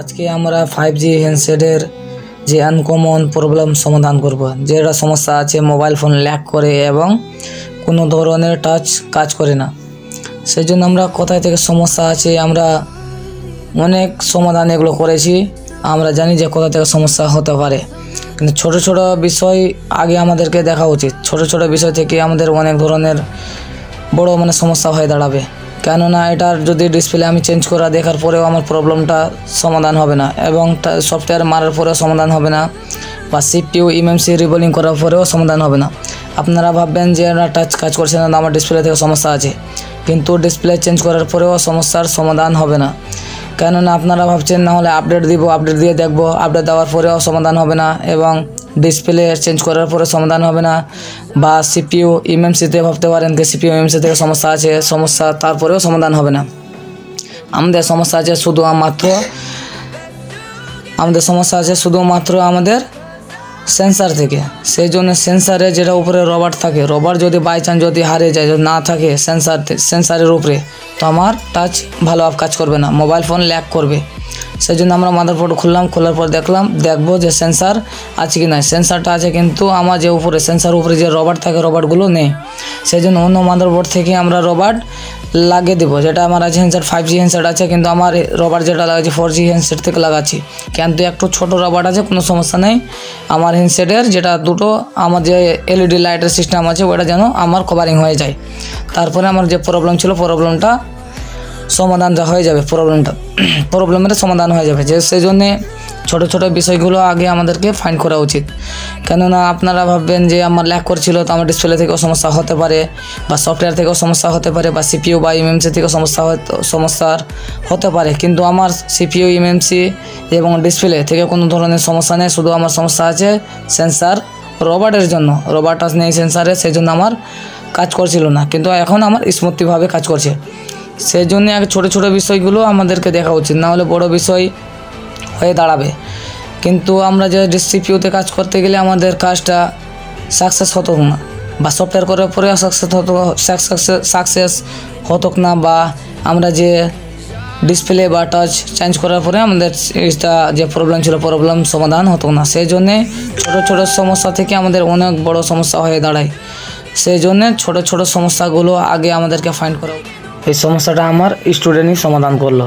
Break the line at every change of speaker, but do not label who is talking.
আজকে আমরা 5G হ্যান্ডসেটের যে আনকমন প্রবলেম সমাধান করব। যেটা সমস্যা আছে, মোবাইল ফোন ল্যাগ করে এবং কোনো ধরনের টাচ কাজ করে না। সেই জন্য আমরা কোথায় থেকে সমস্যা আছে, আমরা অনেক সমাধান এগুলো করেছি। আমরা জানি যে কোথা থেকে সমস্যা হতে পারে, কিন্তু ছোট ছোট বিষয় আগে আমাদেরকে দেখা উচিত। ছোট ছোট বিষয় থেকে আমাদের অনেক ধরনের বড় সমস্যা হয়ে দাঁড়াবে। কেননা এটার যদি ডিসপ্লে আমি চেঞ্জ করা দেখার পরেও আমার প্রবলেমটা সমাধান হবে না, এবং সফটওয়্যার মারার পরেও সমাধান হবে না, বা CPU এমএমসি রিবোলিং করার পরেও সমাধান হবে না। আপনারা ভাববেন যে এটা টাচ কাজ করছে না, আমার ডিসপ্লে থেকে সমস্যা আছে, কিন্তু ডিসপ্লে চেঞ্জ করার পরেও সমস্যার সমাধান হবে না। কেননা আপনারা ভাবছেন না হলে আপডেট দিব, আপডেট দিয়ে দেখব, আপডেট দেওয়ার পরেও সমাধান হবে না, এবং ডিসপ্লে চেঞ্জ করার পরে সমাধান হবে না। বা CPU এমএমসিতে ভাবতে পারেন যে CPU এমএমসি থেকে সমস্যা আছে, তারপরেও সমাধান হবে না। আমাদের সমস্যা আছে শুধুমাত্র আমাদের সেন্সার থেকে। সেই জন্য সেন্সারে যেটা উপরে রবার থাকে, রবার যদি বাই চান্স যদি হারিয়ে যায়, যদি না থাকে সেন্সারের উপরে, তো আমার টাচ ভালোভাবে কাজ করবে না, মোবাইল ফোন ল্যাগ করবে। সেই জন্য আমরা মাদারবোর্ড খোলার পর দেখবো যে সেন্সার আছে কি না। সেন্সারটা আছে, কিন্তু আমার যে উপরে সেন্সার উপরে যে রবার থাকে, রবারগুলো নেই। সেই জন্য অন্য মাদারবোর্ড থেকে আমরা রবার লাগিয়ে দেবো। যেটা আমার আছে হ্যান্ডসেট 5G হ্যান্ডসেট আছে, কিন্তু আমার রবার যেটা লাগাচ্ছি 4G হ্যান্ডসেট থেকে লাগাচ্ছি। কিন্তু একটু ছোটো রবার আছে, কোনো সমস্যা নেই। আমার হ্যান্ডসেটের যেটা দুটো আমার যে LED লাইটের সিস্টেম আছে, ওটা যেন আমার কভারিং হয়ে যায়। তারপরে আমার যে প্রবলেম ছিল, প্রবলেমটা সমাধান হয়ে যাবে, প্রবলেমের সমাধান হয়ে যাবে। যে সেই জন্যে ছোটো ছোটো বিষয়গুলো আগে আমাদেরকে ফাইন্ড করা উচিত। কেননা আপনারা ভাববেন যে আমার ল্যাগ করছিল, তো আমার ডিসপ্লে থেকেও সমস্যা হতে পারে, বা সফটওয়্যার থেকেও সমস্যা হতে পারে, বা CPU বা এমএমসি থেকেও সমস্যার হতে পারে। কিন্তু আমার CPU এমএমসি এবং ডিসপ্লে থেকে কোনো ধরনের সমস্যা নেই। শুধু আমার সমস্যা আছে সেন্সার রবারের জন্য, রবার টাচ নেই সেন্সারে, সেই জন্য আমার কাজ করছিল না, কিন্তু এখন আমার স্মুথলিভাবে কাজ করছে। সেই জন্য আগে ছোটো ছোটো বিষয়গুলো আমাদেরকে দেখা উচিত, না হলে বড় বিষয় হয়ে দাঁড়াবে। কিন্তু আমরা যে CPUতে কাজ করতে গেলে আমাদের কাজটা সাকসেস হতো না, বা সফটওয়্যার করার পরে সাকসেস হতো না, বা আমরা যে ডিসপ্লে বা টাচ চেঞ্জ করার পরে আমাদের যে প্রবলেম ছিল, প্রবলেম সমাধান হতো না। সেই জন্যে ছোটো ছোটো সমস্যা থেকে আমাদের অনেক বড় সমস্যা হয়ে দাঁড়ায়। সেই জন্যে ছোটো ছোটো সমস্যাগুলো আগে আমাদেরকে ফাইন্ড করা। এই সমস্যাটা আমার স্টুডেন্টই সমাধান করলো।